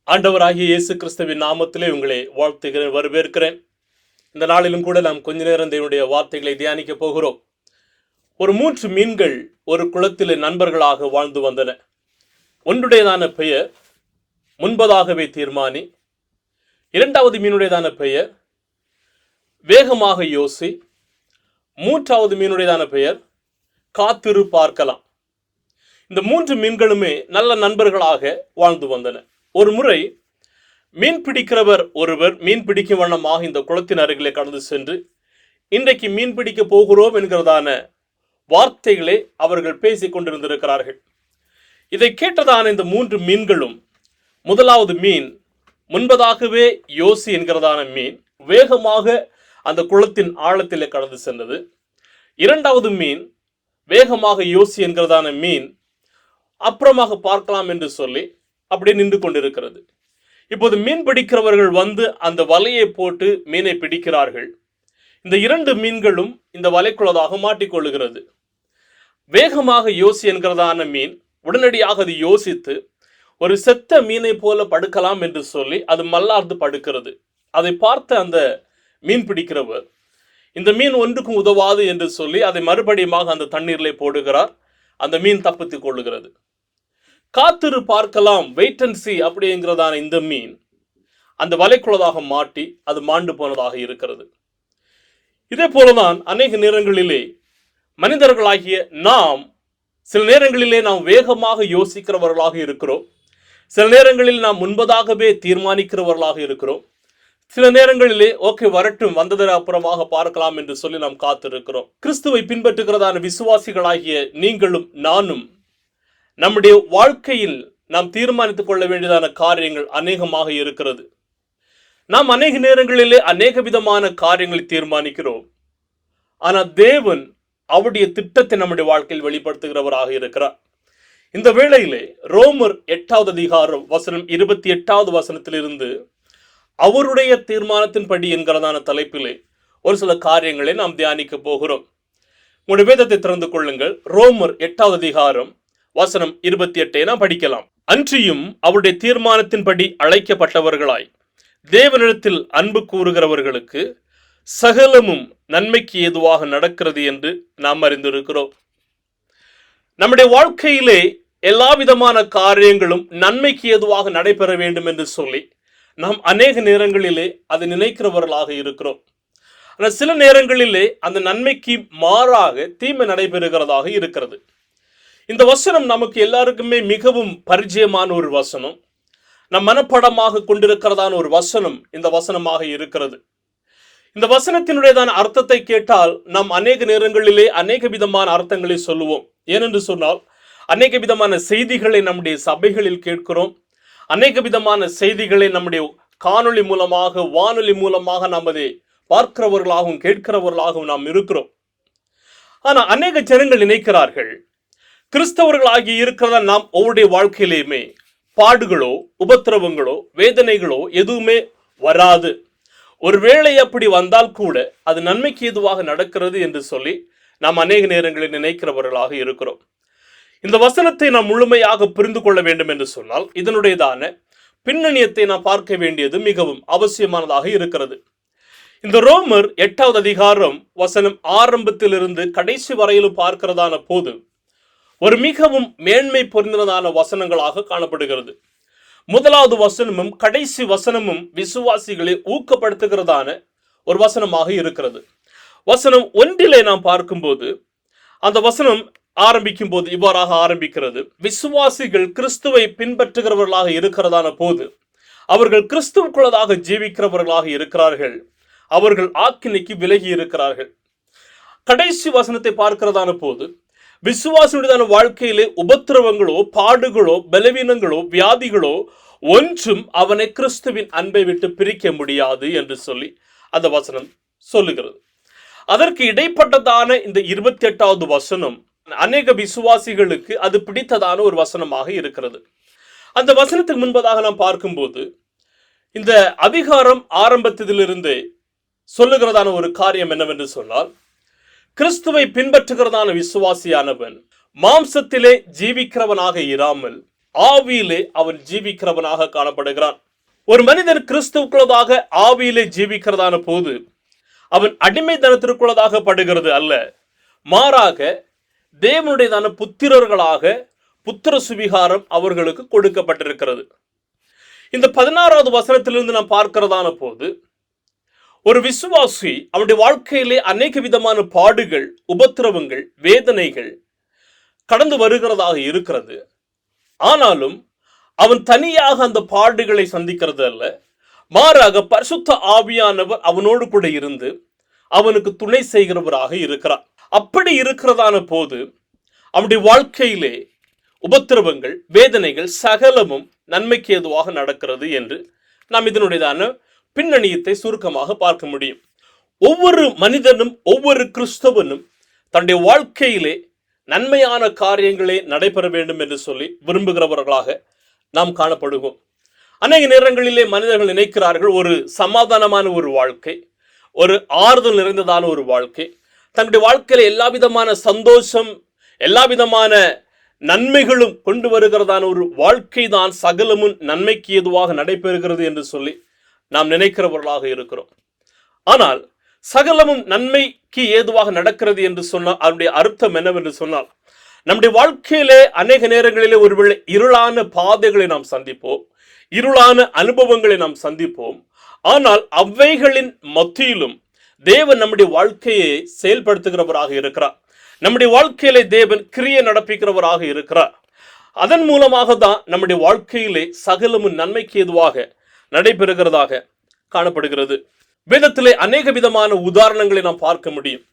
ஆண்டவராகிய இயேசு கிறிஸ்துவின் நாமத்திலே உங்களை வாழ்த்துகிறேன், வரவேற்கிறேன். இந்த நாளிலும் கூட நாம் கொஞ்ச நேரம் தேவனுடைய வார்த்தைகளை தியானிக்க போகிறோம். ஒரு 3 மீன்கள் ஒரு குளத்திலே நண்பர்களாக வாழ்ந்து வந்தன. ஒன்றுடையதான பெயர் முன்பதாகவே தீர்மானி. இரண்டாவது மீனுடையதான பெயர் வேகமாக யோசி. மூன்றாவது மீனுடையதான பெயர் காத்திரு பார்க்கலாம். இந்த 3 மீன்களுமே நல்ல நண்பர்களாக வாழ்ந்து வந்தன. ஒரு முறை மீன் பிடிக்கிறவர் ஒருவர் மீன் பிடிக்கும் வண்ணமாக இந்த குளத்தின் அருகிலே கடந்து சென்று, இன்றைக்கு மீன் பிடிக்க போகிறோம் என்கிறதான வார்த்தைகளை அவர்கள் பேசிக் கொண்டிருந்திருக்கிறார்கள். இதை கேட்டதான இந்த 3 மீன்களும், முதலாவது மீன் முன்பதாகவே யோசி என்கிறதான மீன் வேகமாக அந்த குளத்தின் ஆழத்திலே கடந்து சென்றது. இரண்டாவது மீன் வேகமாக யோசி என்கிறதான மீன் அப்புறமாக பார்க்கலாம் என்று சொல்லி அப்படியே நின்று கொண்டிருக்கிறது. இப்போது மீன் பிடிக்கிறவர்கள் வந்து அந்த வலையை போட்டு மீனை பிடிக்கிறார்கள். இந்த 2 மீன்களும் இந்த வலைக்குள்ளதாக மாட்டிக்கொள்ளுகிறது. வேகமாக யோசி என்கிறதான மீன் உடனடியாக அது யோசித்து ஒரு செத்த மீனை போல படுக்கலாம் என்று சொல்லி அது மல்லார்ந்து படுக்கிறது. அதை பார்த்த அந்த மீன் பிடிக்கிறவர், இந்த மீன் ஒன்றுக்கும் உதவாது என்று சொல்லி அதை மறுபடியும் அந்த தண்ணீரிலே போடுகிறார். அந்த மீன் தப்பித்துக் கொள்ளுகிறது. காத்திரு பார்க்கலாம், வெயிட் அண்ட் சி அப்படிங்கிறதான இந்த மீன் அந்த வலைக்குள்ளதாக மாட்டி அது மாண்டு போனதாக இருக்கிறது. இதே போலதான் அநேக நேரங்களிலே மனிதர்களாகிய நாம் சில நேரங்களிலே நாம் வேகமாக யோசிக்கிறவர்களாக இருக்கிறோம். சில நேரங்களில் நாம் முன்பதாகவே தீர்மானிக்கிறவர்களாக இருக்கிறோம். சில நேரங்களிலே ஓகே வரட்டும், வந்ததற்கு அப்புறமாக பார்க்கலாம் என்று சொல்லி நாம் காத்திருக்கிறோம். கிறிஸ்துவை பின்பற்றுகிறதான விசுவாசிகளாகிய நீங்களும் நானும் நம்முடைய வாழ்க்கையில் நாம் தீர்மானித்துக் கொள்ள வேண்டியதான காரியங்கள் அநேகமாக இருக்கிறது. நாம் அநேக நேரங்களிலே அநேக விதமான காரியங்களை தீர்மானிக்கிறோம். ஆனால் தேவன் அவருடைய திட்டத்தை நம்முடைய வாழ்க்கையில் வெளிப்படுத்துகிறவராக இருக்கிறார். இந்த வேளையிலே ரோமர் 8வது அதிகாரம் வசனம் 28வது வசனத்திலிருந்து அவருடைய தீர்மானத்தின்படி என்கிறதான தலைப்பிலே ஒரு சில காரியங்களை நாம் தியானிக்க போகிறோம். உங்களுடைய வேதத்தை திறந்து கொள்ளுங்கள். ரோமர் 8வது அதிகாரம் வசனம் 28 நாம் படிக்கலாம். அன்றியும் அவருடைய தீர்மானத்தின்படி அழைக்கப்பட்டவர்களாய் தேவனிடத்தில் அன்பு கூறுகிறவர்களுக்கு சகலமும் நன்மைக்கு ஏதுவாக நடக்கிறது என்று நாம் அறிந்திருக்கிறோம். நம்முடைய வாழ்க்கையிலே எல்லா விதமான காரியங்களும் நன்மைக்கு ஏதுவாக நடைபெற வேண்டும் என்று சொல்லி நாம் அநேக நேரங்களிலே அதை நினைக்கிறவர்களாக இருக்கிறோம். ஆனால் சில நேரங்களிலே அந்த நன்மைக்கு மாறாக தீமை நடைபெறுகிறதாக இருக்கிறது. இந்த வசனம் நமக்கு எல்லாருக்குமே மிகவும் பரிச்சயமான ஒரு வசனம். நம் மனப்படமாக கொண்டிருக்கிறதான ஒரு வசனம் இந்த வசனமாக இருக்கிறது. இந்த வசனத்தினுடையதான அர்த்தத்தை கேட்டால் நாம் அநேக நேரங்களிலே அநேக விதமான அர்த்தங்களை சொல்லுவோம். ஏனென்று சொன்னால் அநேக விதமான செய்திகளை நம்முடைய சபைகளில் கேட்கிறோம். அநேக விதமான செய்திகளை நம்முடைய காணொளி மூலமாக வானொலி மூலமாக நாம் அதை பார்க்கிறவர்களாகவும் கேட்கிறவர்களாகவும் நாம் இருக்கிறோம். ஆனால் அநேக ஜனங்கள் நினைக்கிறார்கள், கிறிஸ்தவர்களாகி இருக்கிறதா நாம் ஒவ்வொருடைய வாழ்க்கையிலேயுமே பாடுகளோ உபத்திரவங்களோ வேதனைகளோ எதுவுமே வராது, ஒருவேளை அப்படி வந்தால் கூட அது நன்மைக்கு ஏதுவாக நடக்கிறது என்று சொல்லி நாம் அநேக நேரங்களில் நினைக்கிறவர்களாக இருக்கிறோம். இந்த வசனத்தை நாம் முழுமையாக புரிந்து கொள்ள வேண்டும் என்று சொன்னால் இதனுடையதான பின்னணியத்தை நாம் பார்க்க வேண்டியது மிகவும் அவசியமானதாக இருக்கிறது. இந்த ரோமர் 8வது அதிகாரம் வசனம் ஆரம்பத்திலிருந்து கடைசி வரையிலும் பார்க்கிறதான போது ஒரு மிகவும் மேன்மை பொருந்ததான வசனங்களாக காணப்படுகிறது. முதலாவது வசனமும் கடைசி வசனமும் விசுவாசிகளை ஊக்கப்படுத்துகிறதான ஒரு வசனமாக இருக்கிறது. வசனம் 1 நாம் பார்க்கும்போது அந்த வசனம் ஆரம்பிக்கும் போது இவ்வாறாக ஆரம்பிக்கிறது. விசுவாசிகள் கிறிஸ்துவை பின்பற்றுகிறவர்களாக இருக்கிறதான போது அவர்கள் கிறிஸ்துவுக்குள்ளதாக ஜீவிக்கிறவர்களாக இருக்கிறார்கள். அவர்கள் ஆக்கினைக்கு விலகி இருக்கிறார்கள். கடைசி வசனத்தை பார்க்கிறதான போது விசுவாசியுடையதான வாழ்க்கையிலே உபத்திரவங்களோ பாடுகளோ பலவீனங்களோ வியாதிகளோ ஒன்றும் அவனை கிறிஸ்துவின் அன்பை விட்டு பிரிக்க முடியாது என்று சொல்லி அந்த வசனம் சொல்லுகிறது. அதற்கு இடைப்பட்டதான இந்த 28வது வசனம் அநேக விசுவாசிகளுக்கு அது பிடித்ததான ஒரு வசனமாக இருக்கிறது. அந்த வசனத்துக்கு முன்பதாக நாம் பார்க்கும்போது இந்த அதிகாரம் ஆரம்பத்திலிருந்தே சொல்லுகிறதான ஒரு காரியம் என்னவென்று சொன்னால், கிறிஸ்துவை பின்பற்றுகிறதான விசுவாசியானவன் மாம்சத்திலே ஜீவிக்கிறவனாக இராமல் ஆவியிலே அவன் ஜீவிக்கிறவனாக காணப்படுகிறான். ஒரு மனிதன் கிறிஸ்துவுக்குள்ளதாக ஆவியிலே ஜீவிக்கிறதான போது அவன் அடிமைத்தனத்திற்குள்ளதாக படுகிறது அல்ல, மாறாக தேவனுடையதான புத்திரர்களாக புத்திர சுவிகாரம் அவர்களுக்கு கொடுக்கப்பட்டிருக்கிறது. இந்த 16வது வசனத்திலிருந்து நாம் பார்க்கிறதான போது ஒரு விசுவாசி அவனுடைய வாழ்க்கையிலே அநேக விதமான பாடுகள், உபத்திரவங்கள், வேதனைகள் கடந்து வருகிறதாக இருக்கிறது. ஆனாலும் அவன் தனியாக அந்த பாடுகளை சந்திக்கிறது அல்ல, மாறாக பரிசுத்த ஆவியானவர் அவனோடு கூட இருந்து அவனுக்கு துணை செய்கிறவராக இருக்கிறார். அப்படி இருக்கிறதான போது அவனுடைய வாழ்க்கையிலே உபத்திரவங்கள், வேதனைகள் சகலமும் நன்மைக்கு ஏதுவாக நடக்கிறது என்று நாம் இதனுடையதான பின்னணியத்தை சுருக்கமாக பார்க்க முடியும். ஒவ்வொரு மனிதனும் ஒவ்வொரு கிறிஸ்தவனும் தன்னுடைய வாழ்க்கையிலே நன்மையான காரியங்களே நடைபெற வேண்டும் என்று சொல்லி விரும்புகிறவர்களாக நாம் காணப்படுவோம். அநேக நேரங்களிலே மனிதர்கள் நினைக்கிறார்கள், ஒரு சமாதானமான ஒரு வாழ்க்கை, ஒரு ஆறுதல் நிறைந்ததான ஒரு வாழ்க்கை, தன்னுடைய வாழ்க்கையில எல்லா விதமான சந்தோஷம், எல்லா விதமான நன்மைகளும் கொண்டு வருகிறதான ஒரு வாழ்க்கை தான் சகலமும் நன்மைக்கு ஏதுவாக நடைபெறுகிறது என்று சொல்லி நாம் நினைக்கிறவர்களாக இருக்கிறோம். ஆனால் சகலமும் நன்மைக்கு ஏதுவாக நடக்கிறது என்று சொன்னால் அதனுடைய அர்த்தம் என்னவென்று சொன்னால், நம்முடைய வாழ்க்கையிலே அநேக நேரங்களிலே ஒருவேளை இருளான பாதைகளை நாம் சந்திப்போம், இருளான அனுபவங்களை நாம் சந்திப்போம். ஆனால் அவைகளின் மத்தியிலும் தேவன் நம்முடைய வாழ்க்கையை செயல்படுத்துகிறவராக இருக்கிறார். நம்முடைய வாழ்க்கையிலே தேவன் கிரியை நடப்பிக்கிறவராக இருக்கிறார். அதன் மூலமாக தான் நம்முடைய வாழ்க்கையிலே சகலமும் நன்மைக்கு ஏதுவாக நடைபெறுகிறதாக காணப்படுகிறது. வேதத்திலே அநேக விதமான உதாரணங்களை நாம் பார்க்க முடியும்.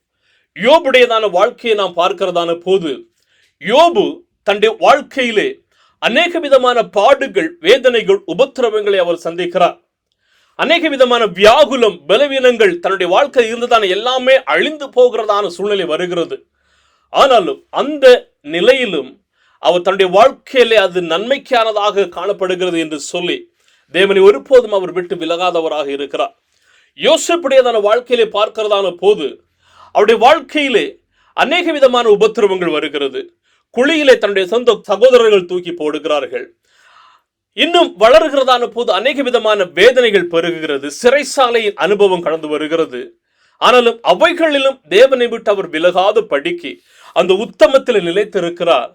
யோபுடையதான வாழ்க்கையை நாம் பார்க்கிறதான போது யோபு தன்னுடைய வாழ்க்கையிலே அநேக விதமான பாடுகள், வேதனைகள், உபத்திரவங்களை அவர் சந்திக்கிறார். அநேக விதமான வியாகுலம், பலவீனங்கள் தன்னுடைய வாழ்க்கை இருந்ததான எல்லாமே அழிந்து போகிறதான சூழ்நிலை வருகிறது. ஆனாலும் அந்த நிலையிலும் அவர் தன்னுடைய வாழ்க்கையிலே அது நன்மைக்கானதாக காணப்படுகிறது என்று சொல்லி தேவனை ஒருபோதும் அவர் விட்டு விலகாதவராக இருக்கிறார். யோசேப்புடையதான வாழ்க்கையிலே பார்க்கிறதான போது அவருடைய வாழ்க்கையிலே அநேக விதமான உபத்திரவங்கள் வருகிறது. குழியிலே தன்னுடைய சொந்த சகோதரர்கள் தூக்கி போடுகிறார்கள். இன்னும் வளர்கிறதான போது அநேக விதமான வேதனைகள் பெருகுகிறது. சிறைசாலையின் அனுபவம் கடந்து வருகிறது. ஆனாலும் அவைகளிலும் தேவனை விட்டு அவர் விலகாத படிக்கு அந்த உத்தமத்தில் நிலைத்திருக்கிறார்.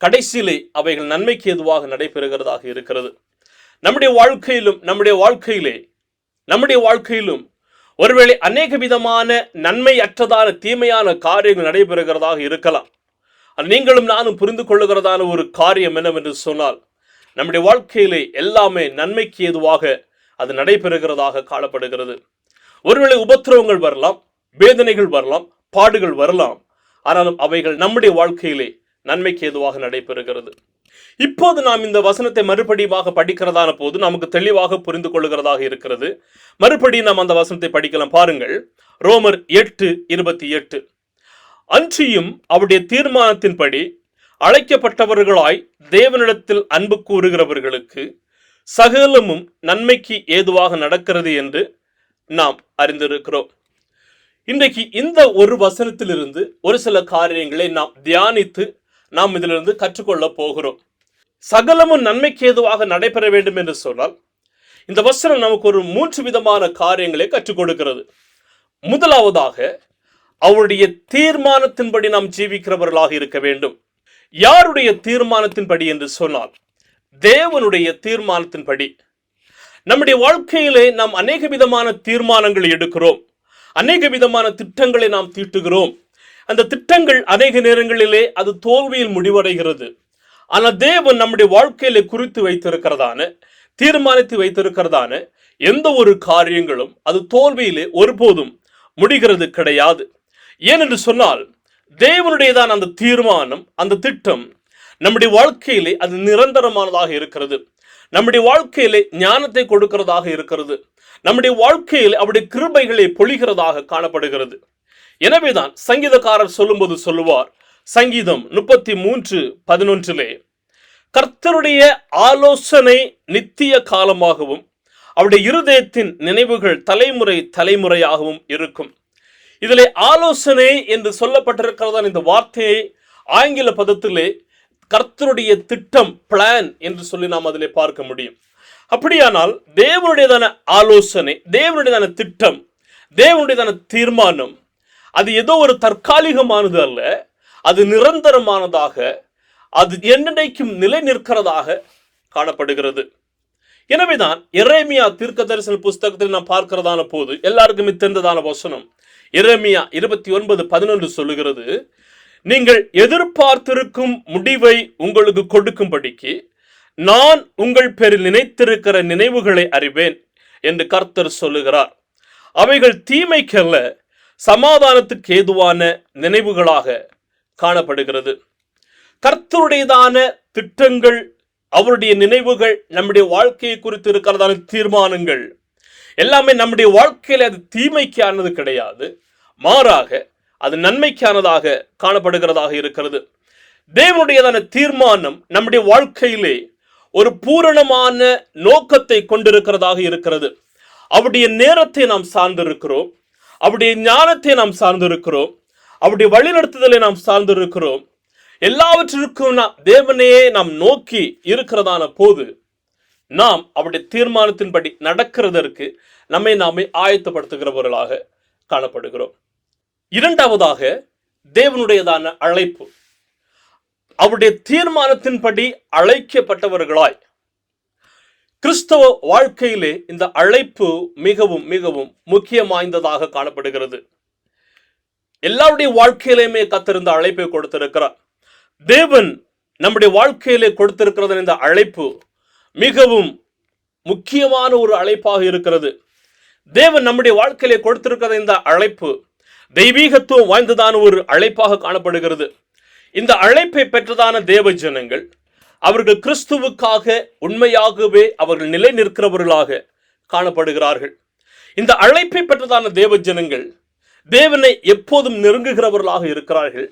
கடைசியிலே அவைகள் நன்மைக்கு ஏதுவாக நடைபெறுகிறதாக இருக்கிறது. நம்முடைய வாழ்க்கையிலும் ஒருவேளை அநேக விதமான நன்மை அற்றதான தீமையான காரியங்கள் நடைபெறுகிறதாக இருக்கலாம். நீங்களும் நானும் புரிந்து கொள்ளுகிறதான ஒரு காரியம் என்னவென்று சொன்னால், நம்முடைய வாழ்க்கையிலே எல்லாமே நன்மைக்கு ஏதுவாக அது நடைபெறுகிறதாக காணப்படுகிறது. ஒருவேளை உபத்திரவங்கள் வரலாம், வேதனைகள் வரலாம், பாடுகள் வரலாம். ஆனாலும் அவைகள் நம்முடைய வாழ்க்கையிலே நன்மைக்கு ஏதுவாக நடைபெறுகிறது. இப்போது நாம் இந்த வசனத்தை மறுபடியும் படிக்கிறதான போது நமக்கு தெளிவாக புரிந்து கொள்ளுகிறதாக இருக்கிறது. மறுபடியும் நாம் அந்த வசனத்தை படிக்கலாம். பாருங்கள், ரோமர் 8:28. அன்றியும் அவருடைய தீர்மானத்தின்படி அழைக்கப்பட்டவர்களாய் தேவனிடத்தில் அன்பு கூறுகிறவர்களுக்கு சகலமும் நன்மைக்கு ஏதுவாக நடக்கிறது என்று நாம் அறிந்திருக்கிறோம். இன்றைக்கு இந்த ஒரு வசனத்திலிருந்து ஒரு சில காரியங்களை நாம் தியானித்து நாம் இதிலிருந்து கற்றுக்கொள்ள போகிறோம். சகலமும் நன்மைக்கு ஏதுவாக நடைபெற வேண்டும் என்று சொன்னால் இந்த வசனம் நமக்கு ஒரு 3 விதமான காரியங்களை கற்றுக் கொடுக்கிறது. முதலாவதாக, அவருடைய தீர்மானத்தின்படி நாம் ஜீவிக்கிறவர்களாக இருக்க வேண்டும். யாருடைய தீர்மானத்தின்படி என்று சொன்னால், தேவனுடைய தீர்மானத்தின்படி. நம்முடைய வாழ்க்கையிலே நாம் அநேக விதமான தீர்மானங்களை எடுக்கிறோம், அநேக விதமான திட்டங்களை நாம் தீட்டுகிறோம். அந்த திட்டங்கள் அநேக நேரங்களிலே அது தோல்வியில் முடிவடைகிறது. ஆனால் தேவன் நம்முடைய வாழ்க்கையிலே குறித்து வைத்திருக்கிறதான, தீர்மானித்து வைத்திருக்கிறதான எந்த ஒரு காரியங்களும் அது தோல்வியிலே ஒருபோதும் முடிகிறது கிடையாது. ஏனென்று சொன்னால், தேவனுடையதான் அந்த தீர்மானம், அந்த திட்டம் நம்முடைய வாழ்க்கையிலே அது நிரந்தரமானதாக இருக்கிறது. நம்முடைய வாழ்க்கையிலே ஞானத்தை கொடுக்கிறதாக இருக்கிறது. நம்முடைய வாழ்க்கையில் அவருடைய கிருபைகளை பொழிகிறதாக காணப்படுகிறது. எனவேதான் சங்கீதக்காரர் சொல்லும்போது சொல்லுவார், சங்கீதம் 33:11, கர்த்தருடைய ஆலோசனை நித்திய காலமாகவும் அவருடைய இருதயத்தின் நினைவுகள் தலைமுறை தலைமுறையாகவும் இருக்கும். இதிலே ஆலோசனை என்று சொல்லப்பட்டிருக்கிறதான இந்த வார்த்தையை ஆங்கில பதத்திலே கர்த்தருடைய திட்டம், பிளான் என்று சொல்லி நாம் அதிலே பார்க்க முடியும். அப்படியானால் தேவனுடையதான ஆலோசனை, தேவனுடையதான திட்டம், தேவனுடையதான தீர்மானம் அது ஏதோ ஒரு தற்காலிகமானது அல்ல, அது நிரந்தரமானதாக, அது என்னைக்கும் நிலை நிற்கிறதாக காணப்படுகிறது. எனவேதான் எரேமியா தீர்க்கதரிசன புஸ்தகத்தில் நாம் பார்க்கிறதான போது எல்லாருக்கும் தெரிந்ததான வசனம் எரேமியா 29:11 சொல்லுகிறது, நீங்கள் எதிர்பார்த்திருக்கும் முடிவை உங்களுக்கு கொடுக்கும்படிக்கு நான் உங்கள் பேரில் நினைத்திருக்கிற நினைவுகளை அறிவேன் என்று கர்த்தர் சொல்லுகிறார். அவைகள் தீமைக்கல்ல, சமாதானத்துக்கு ஏதுவான நினைவுகளாக காணப்படுகிறது. கர்த்தருடையதான திட்டங்கள், அவருடைய நினைவுகள், நம்முடைய வாழ்க்கையை குறித்து இருக்கிறதான தீர்மானங்கள் எல்லாமே நம்முடைய வாழ்க்கையில அது தீமைக்கானது கிடையாது, மாறாக அது நன்மைக்கானதாக காணப்படுகிறதாக இருக்கிறது. தேவனுடையதான தீர்மானம் நம்முடைய வாழ்க்கையிலே ஒரு பூரணமான நோக்கத்தை கொண்டிருக்கிறதாக இருக்கிறது. அவருடைய நேரத்தை நாம் சார்ந்திருக்கிறோம், அவருடைய ஞானத்தை நாம் சார்ந்திருக்கிறோம், அவருடைய வழிநடத்துதலை நாம் சார்ந்திருக்கிறோம். எல்லாவற்றிற்கும் தேவனையே நாம் நோக்கி இருக்கிறதான போது நாம் அவருடைய தீர்மானத்தின்படி நடக்கிறதற்கு நம்மை நாமே ஆயத்தப்படுத்துகிறவர்களாக காணப்படுகிறோம். இரண்டாவதாக தேவனுடையதான அழைப்பு. அவருடைய தீர்மானத்தின்படி அழைக்கப்பட்டவர்களாய் கிறிஸ்தவ வாழ்க்கையிலே இந்த அழைப்பு மிகவும் மிகவும் முக்கியம் வாய்ந்ததாக காணப்படுகிறது. எல்லாருடைய வாழ்க்கையிலுமே கர்த்தர் இந்த அழைப்பை கொடுத்திருக்கிறார். தேவன் நம்முடைய வாழ்க்கையிலே கொடுத்திருக்கிறது இந்த அழைப்பு மிகவும் முக்கியமான ஒரு அழைப்பாக இருக்கிறது. தேவன் நம்முடைய வாழ்க்கையிலே கொடுத்திருக்கிற இந்த அழைப்பு தெய்வீகத்துவம் வாய்ந்ததான ஒரு அழைப்பாக காணப்படுகிறது. இந்த அழைப்பை பெற்றதான தேவ ஜனங்கள் அவர்கள் கிறிஸ்துவுக்காக உண்மையாகவே அவர்கள் நிலை நிற்கிறவர்களாக காணப்படுகிறார்கள். இந்த அழைப்பை பெற்றதான தேவ ஜனங்கள் தேவனை எப்போதும் நெருங்குகிறவர்களாக இருக்கிறார்கள்.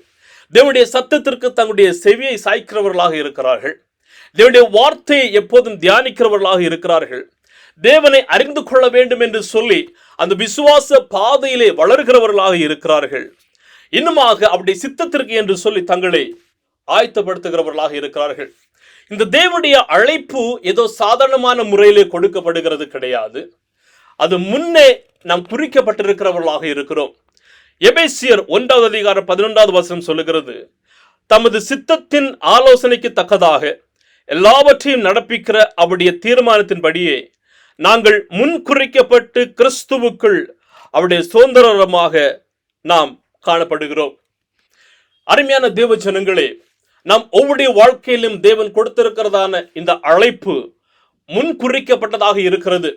தேவனுடைய சத்தத்திற்கு தங்களுடைய செவியை சாய்க்கிறவர்களாக இருக்கிறார்கள். தேவனுடைய வார்த்தையை எப்போதும் தியானிக்கிறவர்களாக இருக்கிறார்கள். தேவனை அறிந்து கொள்ள வேண்டும் என்று சொல்லி அந்த விசுவாச பாதையிலே வளர்கிறவர்களாக இருக்கிறார்கள். இன்னுமாக அவருடைய சித்தத்திற்கு என்று சொல்லி தங்களை ஆயத்தப்படுத்துகிறவர்களாக இருக்கிறார்கள். இந்த தேவனுடைய அழைப்பு ஏதோ சாதாரணமான முறையிலே கொடுக்கப்படுகிறது கிடையாது. அது முன்னே நாம் குறிக்கப்பட்டிருக்கிறவர்களாக இருக்கிறோம். எபேசியர் 1:11 சொல்லுகிறது, தமது சித்தத்தின் ஆலோசனைக்கு தக்கதாக எல்லாவற்றையும் நடப்பிக்கிற அவருடைய தீர்மானத்தின்படியே நாங்கள் முன்குறிக்கப்பட்டு கிறிஸ்துவுக்குள் அவருடைய சுதந்திரமாக நாம் காணப்படுகிறோம். அருமையான தேவ ஜனங்களே, நாம் ஒவ்வொருடைய வாழ்க்கையிலும் தேவன் கொடுத்திருக்கிறதான இந்த அழைப்பு முன்குறிக்கப்பட்டதாக இருக்கிறது.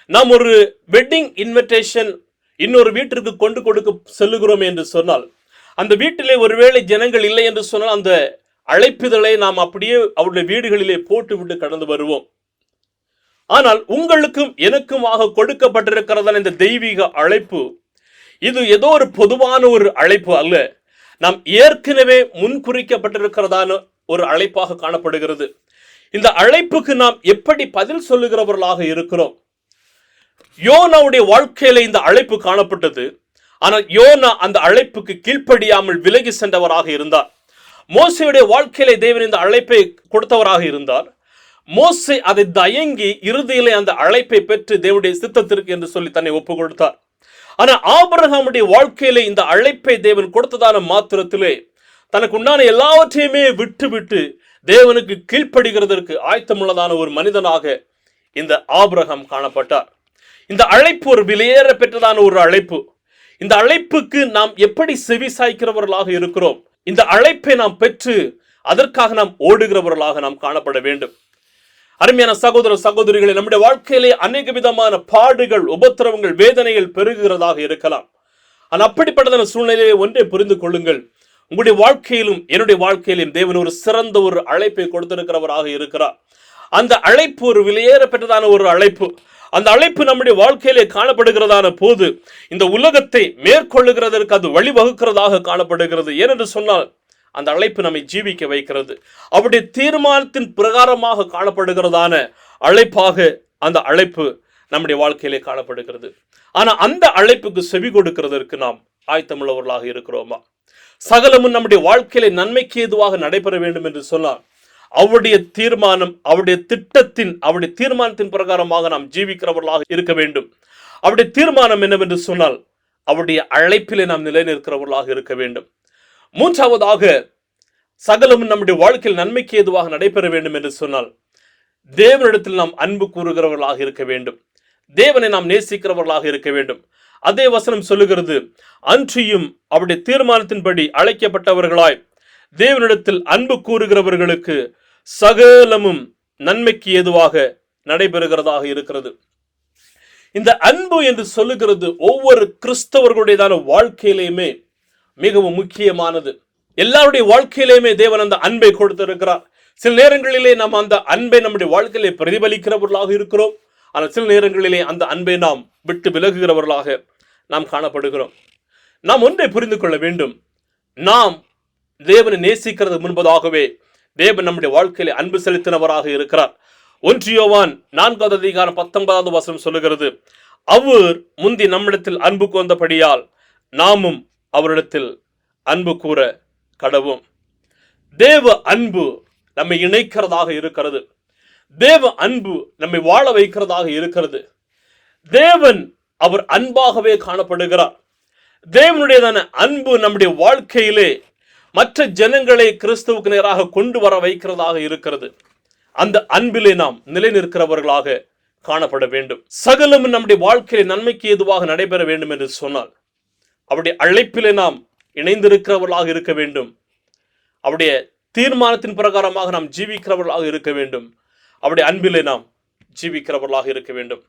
நாம் ஒரு வெட்டிங் இன்விடேஷன் இன்னொரு வீட்டிற்கு கொண்டு கொடுக்க செல்லுகிறோம் என்று சொன்னால், அந்த வீட்டிலே ஒருவேளை ஜனங்கள் இல்லை என்று சொன்னால் அந்த அழைப்புதலை நாம் அப்படியே அவருடைய வீடுகளிலே போட்டுவிட்டு கடந்து வருவோம். ஆனால் உங்களுக்கும் எனக்குமாக கொடுக்கப்பட்டிருக்கிறதான இந்த தெய்வீக அழைப்பு இது ஏதோ ஒரு பொதுவான ஒரு அழைப்பு அல்ல. நாம் ஏற்கனவே முன்குறிக்கப்பட்டிருக்கிறதான ஒரு அழைப்பாக காணப்படுகிறது. இந்த அழைப்புக்கு நாம் எப்படி பதில் சொல்லுகிறவர்களாக இருக்கிறோம்? யோனாவுடைய வாழ்க்கையில இந்த அழைப்பு காணப்பட்டது. ஆனால் யோனா அந்த அழைப்புக்கு கீழ்ப்படியாமல் விலகி சென்றவராக இருந்தார். மோசேயுடைய வாழ்க்கையிலே தேவன் இந்த அழைப்பை கொடுத்தவராக இருந்தார். மோசே அதை தயங்கி இறுதியிலே அந்த அழைப்பை பெற்று தேவனுடைய சித்தத்திற்கு என்று சொல்லி தன்னை ஒப்பு கொடுத்தார். ஆனால் ஆபிரகாமுடைய வாழ்க்கையிலே இந்த அழைப்பை தேவன் கொடுத்ததான மாத்திரத்திலே தனக்கு உண்டான எல்லாவற்றையுமே விட்டு தேவனுக்கு கீழ்ப்படுகிறதற்கு ஆயத்தமுள்ளதான ஒரு மனிதனாக இந்த ஆபிரகாம் காணப்பட்டார். இந்த அழைப்பு ஒரு விலையேற பெற்றதான ஒரு அழைப்பு. இந்த அழைப்புக்கு நாம் எப்படி செவி சாய்க்கிறவர்களாக இருக்கிறோம்? இந்த அழைப்பை நாம் பெற்று அதற்காக நாம் ஓடுகிறவர்களாக நாம் காணப்பட வேண்டும். அருமையான சகோதர சகோதரிகளை, நம்முடைய வாழ்க்கையிலே அநேக விதமான பாடுகள், உபத்திரவங்கள், வேதனைகள் பெருகுகிறதாக இருக்கலாம். ஆனால் அப்படிப்பட்டதான சூழ்நிலையை ஒன்றை புரிந்து கொள்ளுங்கள், உங்களுடைய வாழ்க்கையிலும் என்னுடைய வாழ்க்கையிலும் தேவன் ஒரு சிறந்த ஒரு அழைப்பை கொடுத்திருக்கிறவராக இருக்கிறார். அந்த அழைப்பு ஒரு விலையேற பெற்றதான ஒரு அழைப்பு. அந்த அழைப்பு நம்முடைய வாழ்க்கையிலே காணப்படுகிறதான போது இந்த உலகத்தை மேற்கொள்ளுகிறதற்கு அது வழிவகுக்கிறதாக காணப்படுகிறது. ஏனென்று சொன்னால் அந்த அழைப்பு நம்மை ஜீவிக்க வைக்கிறது. அவருடைய தீர்மானத்தின் பிரகாரமாக காணப்படுகிறதான அழைப்பாக அந்த அழைப்பு நம்முடைய வாழ்க்கையிலே காணப்படுகிறது. ஆனால் அந்த அழைப்புக்கு செவி கொடுக்கிறதற்கு நாம் ஆயத்தமுள்ளவர்களாக இருக்கிறோமா? சகலமும் நம்முடைய வாழ்க்கையில நன்மைக்கு ஏதுவாக நடைபெற வேண்டும் என்று சொன்னால் அவருடைய தீர்மானம், அவருடைய திட்டத்தின், அவருடைய தீர்மானத்தின் பிரகாரமாக நாம் ஜீவிக்கிறவர்களாக இருக்க வேண்டும். அவருடைய தீர்மானம் என்னவென்று சொன்னால் அவருடைய அழைப்பிலே நாம் நிலைநிற்கிறவர்களாக இருக்க வேண்டும். மூன்றாவதாக, சகலமும் நம்முடைய வாழ்க்கையில் நன்மைக்கு ஏதுவாக நடைபெற வேண்டும் என்று சொன்னால் தேவனிடத்தில் நாம் அன்பு கூறுகிறவர்களாக இருக்க வேண்டும். தேவனை நாம் நேசிக்கிறவர்களாக இருக்க வேண்டும். அதே வசனம் சொல்லுகிறது, அன்றியும் அவருடைய தீர்மானத்தின்படி அழைக்கப்பட்டவர்களாய் தேவனிடத்தில் அன்பு கூறுகிறவர்களுக்கு சகலமும் நன்மைக்கு ஏதுவாக நடைபெறுகிறதாக இருக்கிறது. இந்த அன்பு என்று சொல்லுகிறது ஒவ்வொரு கிறிஸ்தவர்களுடையதான வாழ்க்கையிலேயுமே மிகவும் முக்கியமானது. எல்லாருடைய வாழ்க்கையிலேயுமே தேவன் அந்த அன்பை கொடுத்திருக்கிறார். சில நேரங்களிலே நாம் அந்த அன்பை நம்முடைய வாழ்க்கையிலே பிரதிபலிக்கிறவர்களாக இருக்கிறோம். ஆனால் சில நேரங்களிலே அந்த அன்பை நாம் விட்டு விலகுகிறவர்களாக நாம் காணப்படுகிறோம். நாம் ஒன்றை புரிந்து கொள்ள வேண்டும். நாம் தேவனை நேசிக்கிறது முன்பதாகவே தேவன் நம்முடைய வாழ்க்கையிலே அன்பு செலுத்தினவராக இருக்கிறார். 1 யோவான் 4:19 வசனம் சொல்லுகிறது, அவர் முந்தி நம்மிடத்தில் அன்பு கூர்ந்தபடியால் நாமும் அவரிடத்தில் அன்பு கூற கடவும். தேவ அன்பு நம்மை இணைக்கிறதாக இருக்கிறது. தேவ அன்பு நம்மை வாழ வைக்கிறதாக இருக்கிறது. தேவன் அவர் அன்பாகவே காணப்படுகிறார். தேவனுடையதான அன்பு நம்முடைய வாழ்க்கையிலே மற்ற ஜனங்களை கிறிஸ்துவுக்கு நேராக கொண்டு வர வைக்கிறதாக இருக்கிறது. அந்த அன்பிலே நாம் நிலை நிற்கிறவர்களாக காணப்பட வேண்டும். சகலம் நம்முடைய வாழ்க்கையிலே நன்மைக்கு ஏதுவாக நடைபெற வேண்டும் என்று சொன்னால் அவருடைய அழைப்பிலே நாம் இணைந்திருக்கிறவர்களாக இருக்க வேண்டும். அவருடைய தீர்மானத்தின் பிரகாரமாக நாம் ஜீவிக்கிறவர்களாக இருக்க வேண்டும். அவருடைய அன்பிலே நாம் ஜீவிக்கிறவர்களாக இருக்க வேண்டும்.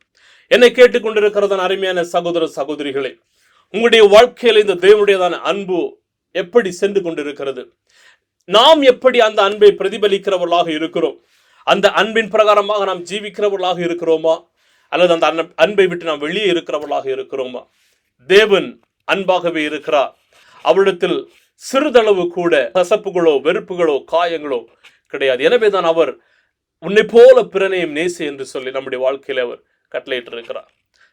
என்னை கேட்டுக்கொண்டிருக்கிறதான அருமையான சகோதர சகோதரிகளே, உங்களுடைய வாழ்க்கையில் இந்த தேவனுடையதான அன்பு எப்படி சென்று கொண்டிருக்கிறது? நாம் எப்படி அந்த அன்பை பிரதிபலிக்கிறவர்களாக இருக்கிறோம்? அந்த அன்பின் பிரகாரமாக நாம் ஜீவிக்கிறவர்களாக இருக்கிறோமா? அல்லது அந்த அன்பை விட்டு நாம் வெளியே இருக்கிறவர்களாக இருக்கிறோமா? தேவன் அன்பாகவே இருக்கிறார். அவரிடத்தில் சிறிதளவு கூட கசப்புகளோ வெறுப்புகளோ காயங்களோ கிடையாது. எனவே தான் அவர் உன்னை போல பிறனையும் நேசி என்று சொல்லி நம்முடைய வாழ்க்கையில் அவர் கட்டளையிட்டு இருக்கிறார்.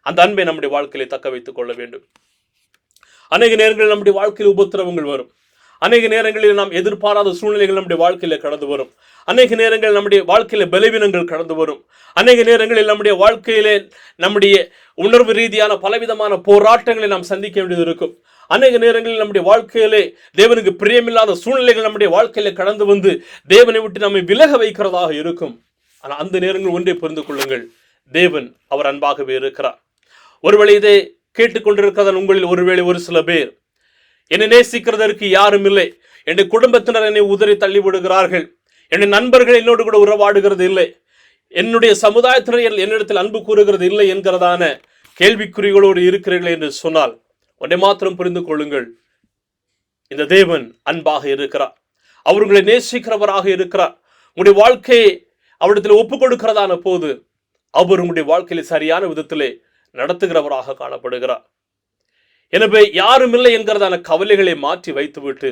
அந்த அன்பை நம்முடைய வாழ்க்கையிலே தக்க வைத்துக் கொள்ள வேண்டும். அநேக நேரங்களில் நம்முடைய வாழ்க்கையில் உபத்திரவங்கள் வரும். அநேக நேரங்களில் நாம் எதிர்பாராத சூழ்நிலைகள் நம்முடைய வாழ்க்கையில கடந்து வரும். அநேக நேரங்களில் நம்முடைய வாழ்க்கையில பலவீனங்கள் கடந்து வரும். அநேக நேரங்களில் நம்முடைய வாழ்க்கையிலே நம்முடைய உணர்வு ரீதியான பலவிதமான போராட்டங்களை நாம் சந்திக்க வேண்டியது இருக்கும். அநேக நேரங்களில் நம்முடைய வாழ்க்கையிலே தேவனுக்கு பிரியமில்லாத சூழ்நிலைகள் நம்முடைய வாழ்க்கையில கடந்து வந்து தேவனை விட்டு நம்மை விலக வைக்கிறதாக இருக்கும். ஆனால் அந்த நேரங்கள் ஒன்றை புரிந்து கொள்ளுங்கள், தேவன் அவர் அன்பாகவே இருக்கிறார். ஒருவேளை இதை கேட்டுக்கொண்டிருக்கிறதால் உங்களில் ஒருவேளை ஒரு சில பேர், என்னை நேசிக்கிறதற்கு யாரும் இல்லை, என்னுடைய குடும்பத்தினர் என்னை உதறி தள்ளி விடுகிறார்கள், என்னுடைய நண்பர்கள் என்னோடு கூட உறவாடுகிறது இல்லை, என்னுடைய சமுதாயத்தினர் என்னிடத்தில் அன்பு கூறுகிறது இல்லை என்கிறதான கேள்விக்குறிகளோடு இருக்கிறீர்கள் என்று சொன்னால் ஒன்றை மாத்திரம் புரிந்து கொள்ளுங்கள், இந்த தேவன் அன்பாக இருக்கிறார். அவர் உங்களை நேசிக்கிறவராக இருக்கிறார். உங்களுடைய வாழ்க்கையை அவரிடத்தில் ஒப்புக் கொடுக்கிறதான போது அவர் உங்களுடைய வாழ்க்கையில சரியான விதத்திலே நடத்துகிறவராக காணப்படுகிறார். எனவே யாரும் இல்லை என்கிறதான கவலைகளை மாற்றி வைத்துவிட்டு,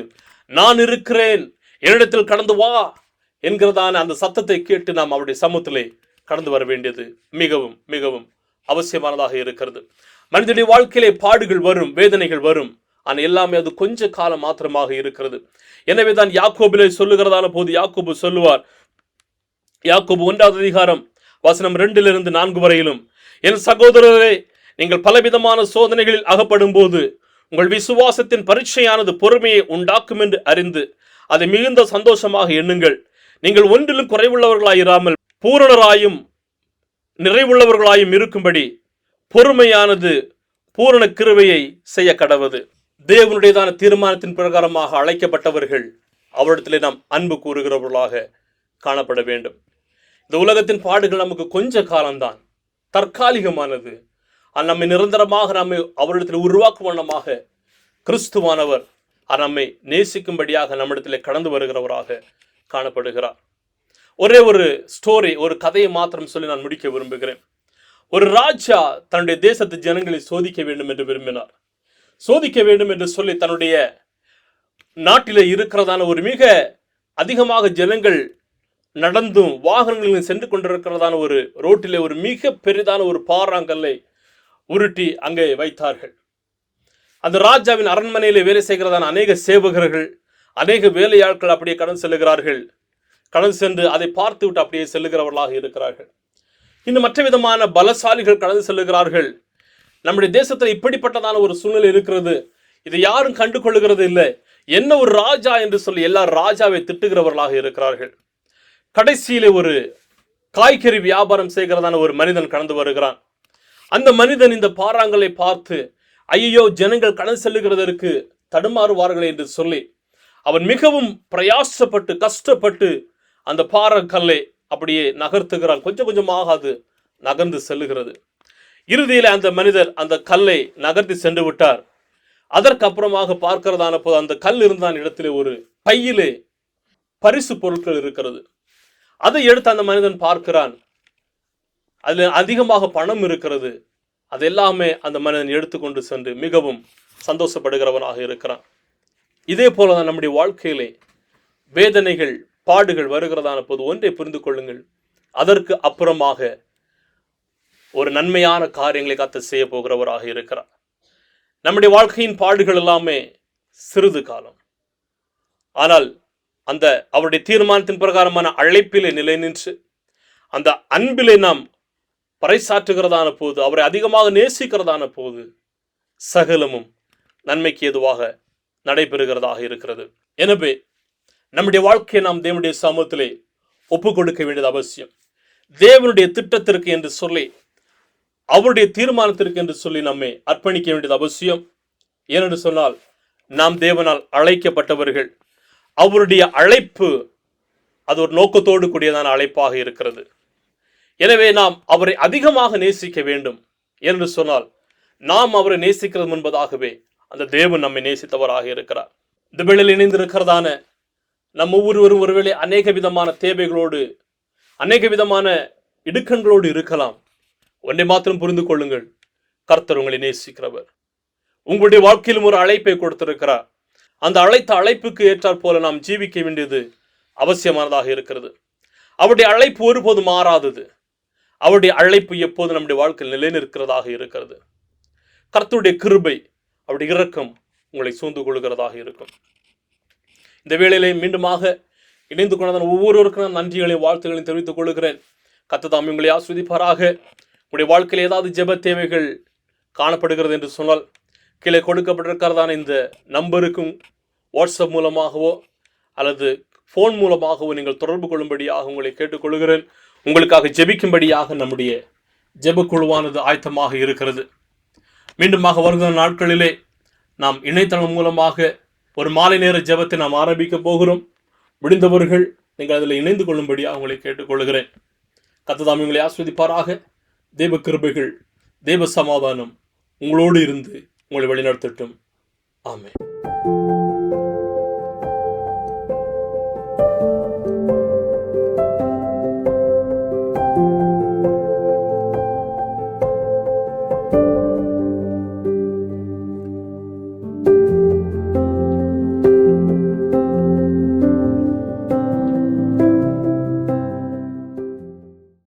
நான் இருக்கிறேன், என்னிடத்தில் கடந்து வா என்கிறதான அந்த சத்தத்தை கேட்டு நாம் அவருடைய சமூகத்திலே கடந்து வர வேண்டியது மிகவும் மிகவும் அவசியமானதாக இருக்கிறது. மனிதனுடைய வாழ்க்கையிலே பாடுகள் வரும், வேதனைகள் வரும். ஆனால் எல்லாமே அது கொஞ்ச காலம் மாத்திரமாக இருக்கிறது. எனவே தான் யாக்கோபிலே சொல்லுகிறதான போது யாக்கோபு சொல்லுவார், யாக்கோபு 1வது அதிகாரம் வசனம் 2-4 வரையிலும், என் சகோதரரே, நீங்கள் பலவிதமான சோதனைகளில் அகப்படும் போது உங்கள் விசுவாசத்தின் பரீட்சையானது பொறுமையை உண்டாக்கும் என்று அறிந்து அதை மிகுந்த சந்தோஷமாக எண்ணுங்கள். நீங்கள் ஒன்றிலும் குறைவுள்ளவர்களாயிராமல் பூரணராயும் நிறைவுள்ளவர்களாயும் இருக்கும்படி பொறுமையானது பூரண கிருபையை செய்ய கடவது. தேவனுடையதான தீர்மானத்தின் பிரகாரமாக அழைக்கப்பட்டவர்கள் அவரிடத்திலே நாம் அன்பு கூறுகிறவர்களாக காணப்பட வேண்டும். இந்த உலகத்தின் பாடுகள் நமக்கு கொஞ்ச காலம்தான், தற்காலிகமானது. நம்மை நிரந்தரமாக நம்மை அவரிடத்தில் உருவாக்கும் வண்ணமாக கிறிஸ்துவானவர் நம்மை நேசிக்கும்படியாக நம்மிடத்தில் கடந்து வருகிறவராக காணப்படுகிறார். ஒரே ஒரு ஸ்டோரி, ஒரு கதையை மாத்திரம் சொல்லி நான் முடிக்க விரும்புகிறேன். ஒரு ராஜா தன்னுடைய தேசத்து ஜனங்களை சோதிக்க வேண்டும் என்று விரும்பினார். சோதிக்க வேண்டும் என்று சொல்லி தன்னுடைய நாட்டிலே இருக்கிறதான ஒரு மிக அதிகமாக ஜனங்கள் நடந்தும் வாகனங்களில் சென்று கொண்டிருக்கிறதான ஒரு ரோட்டிலே ஒரு மிக பெரிதான ஒரு பாறாங்கல்லை உருட்டி அங்கே வைத்தார்கள். அந்த ராஜாவின் அரண்மனையிலே வேலை செய்கிறதான அநேக சேவகர்கள், அநேக வேலையாட்கள் அப்படியே கடந்து செல்லுகிறார்கள். கடந்து சென்று அதை பார்த்து விட்டு அப்படியே செல்லுகிறவர்களாக இருக்கிறார்கள். இன்னும் மற்ற விதமான பலசாலிகள் கடந்து செல்லுகிறார்கள். நம்முடைய தேசத்தில் இப்படிப்பட்டதான ஒரு சூழ்நிலை இருக்கிறது, இதை யாரும் கண்டு கொள்ளுகிறது இல்லை. என்ன ஒரு ராஜா என்று சொல்லி எல்லா ராஜாவை திட்டுகிறவர்களாக இருக்கிறார்கள். கடைசியிலே ஒரு காய்கறி வியாபாரம் செய்கிறதான ஒரு மனிதன் கடந்து வருகிறான். அந்த மனிதன் இந்த பாறாங்கலை பார்த்து, ஐயோ ஜனங்கள் கடந்து செல்லுகிறதற்கு தடுமாறுவார்கள் என்று சொல்லி அவன் மிகவும் பிரயாசப்பட்டு கஷ்டப்பட்டு அந்த பாறைக்கல்லை அப்படியே நகர்த்துகிறான். கொஞ்சம் கொஞ்சமாக அது நகர்ந்து செல்லுகிறது. இறுதியில் அந்த மனிதர் அந்த கல்லை நகர்த்தி சென்று விட்டார். அதற்கு அப்புறமாக பார்க்கிறதான போது அந்த கல் இருந்தான் இடத்திலே ஒரு பையிலே பரிசு பொருட்கள் இருக்கிறது. அதை எடுத்து அந்த மனிதன் பார்க்கிறான். அதில் அதிகமாக பணம் இருக்கிறது. அது எல்லாமே அந்த மனிதன் எடுத்துக்கொண்டு சென்று மிகவும் சந்தோஷப்படுகிறவனாக இருக்கிறான். இதே போலதான் நம்முடைய வாழ்க்கையிலே வேதனைகள், பாடுகள் வருகிறதான போது ஒன்றை புரிந்து கொள்ளுங்கள், அதற்கு அப்புறமாக ஒரு நன்மையான காரியங்களை கர்த்தர் செய்ய போகிறவராக இருக்கிறார். நம்முடைய வாழ்க்கையின் பாடுகள் எல்லாமே சிறிது காலம். ஆனால் அந்த அவருடைய தீர்மானத்தின் பிரகாரமான அழைப்பிலே நிலை நின்று அந்த அன்பிலே நாம் பறைசாற்றுகிறதான போது, அவரை அதிகமாக நேசிக்கிறதான போது சகலமும் நன்மைக்கு ஏதுவாக நடைபெறுகிறதாக இருக்கிறது. எனவே நம்முடைய வாழ்க்கையை நாம் தேவனுடைய சமூகத்திலே ஒப்பு கொடுக்க வேண்டியது அவசியம். தேவனுடைய திட்டத்திற்கு என்று சொல்லி, அவருடைய தீர்மானத்திற்கு என்று சொல்லி நம்மை அர்ப்பணிக்க வேண்டியது அவசியம். ஏனென்று சொன்னால் நாம் தேவனால் அழைக்கப்பட்டவர்கள். அவருடைய அழைப்பு அது ஒரு நோக்கத்தோடு கூடியதான அழைப்பாக இருக்கிறது. எனவே நாம் அவரை அதிகமாக நேசிக்க வேண்டும். என்று சொன்னால் நாம் அவரை நேசிக்கிறது முன்பதாகவே அந்த தேவன் நம்மை நேசித்தவராக இருக்கிறார். இந்த வேளையில் இணைந்திருக்கிறதான நம் ஒவ்வொருவரும் ஒருவேளை அநேக விதமான தேவைகளோடு, அநேக விதமான இடுக்கண்களோடு இருக்கலாம். ஒன்றை மாத்திரம் புரிந்து கொள்ளுங்கள், கர்த்தர் உங்களை நேசிக்கிறவர். உங்களுடைய வாழ்க்கையிலும் ஒரு அழைப்பை கொடுத்திருக்கிறார். அந்த அழைப்புக்கு ஏற்றாற் போல நாம் ஜீவிக்க வேண்டியது அவசியமானதாக இருக்கிறது. அவருடைய அழைப்பு ஒருபோதும் மாறாதது. அவருடைய அழைப்பு எப்போது நம்முடைய வாழ்க்கையில் நிலைநிற்கிறதாக இருக்கிறது. கர்த்தருடைய கிருபை, அவருடைய இரக்கம் உங்களை சூழ்ந்து கொள்கிறதாக இருக்கும். இந்த வேளையிலே மீண்டுமாக இணைந்து கொண்டதான ஒவ்வொருவருக்கும் நான் நன்றிகளையும் வாழ்த்துக்களையும் தெரிவித்துக் கொள்கிறேன். கர்த்தர் தாம் உங்களை ஆசீர்வதிப்பாராக. உங்களுடைய வாழ்க்கையில் ஏதாவது ஜெப தேவைகள் காணப்படுகிறது என்று சொன்னால் கீழே கொடுக்கப்பட்டிருக்கிறதான இந்த நம்பருக்கும் வாட்ஸ்அப் மூலமாகவோ அல்லது ஃபோன் மூலமாகவோ நீங்கள் தொடர்பு கொள்ளும்படியாக உங்களை கேட்டுக்கொள்கிறேன். உங்களுக்காக ஜெபிக்கும்படியாக நம்முடைய ஜெபக்குழுவானது ஆயத்தமாக இருக்கிறது. மீண்டுமாக வருகிற நாட்களிலே நாம் இணையதளம் மூலமாக ஒரு மாலை நேர ஜெபத்தை நாம் ஆரம்பிக்க போகிறோம். முடிந்தவர்கள் நீங்கள் அதில் இணைந்து கொள்ளும்படியாக உங்களை கேட்டுக்கொள்கிறேன். கர்த்தர் தாம் உங்களை ஆசீர்வதிப்பாராக. தேவ கிருபைகள், தேவ சமாதானம் உங்களோடு இருந்து உங்களை வழிநடத்தட்டும். ஆமென்.